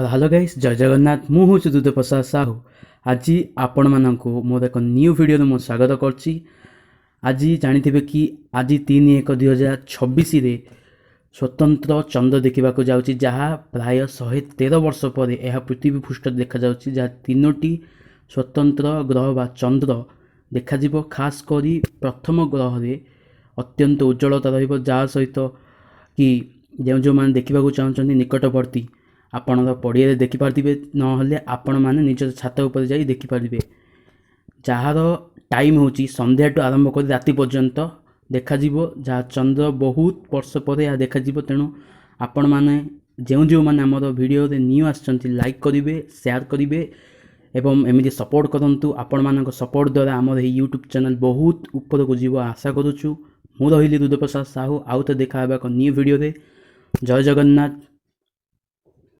Hello guys जय जगन्नाथ मु हूँ दुध प्रसाद साहू। आज आपण मानक मोर एक न्यू वीडियो मु स्वागत करछि। आज जानिथिबे कि आज 3/1/2026 रे स्वतंत्र चंद्र देखा जाउछि जहाँ प्राय 113 वर्ष पर यह पृथ्वी पृष्ठ देखा जाउछि जहाँ तीनोटी स्वतंत्र ग्रह बा चंद्र देखा जिवो। खास करी प्रथम ग्रह रे अत्यंत उज्जवलता रहिबो जहाँ सहित कि जो मैंने देखा चाहते निकटवर्ती आपण पड़िया देखिपारे ना आपण मैंने निज छात उपर जा देखिपारे जार टाइम हूँ संध्या टू आरंभ कर राति पर्यंत देखा जहाँ चंद्र बहुत वर्ष पर यह देखा तेणु आपण मैंने जो मैंने आम भिडियो न्यू आसछंती लाइक करेंगे शेयर करेंगे एवं एमती सपोर्ट करूँ। आपण मान सपोर्ट द्वारा आम यूट्यूब चैनल बहुत ऊपर को जीव आशा करुचु। मु रही दुध प्रसाद साहू आउ तो देखा न्यू वीडियो। जय जगन्नाथ।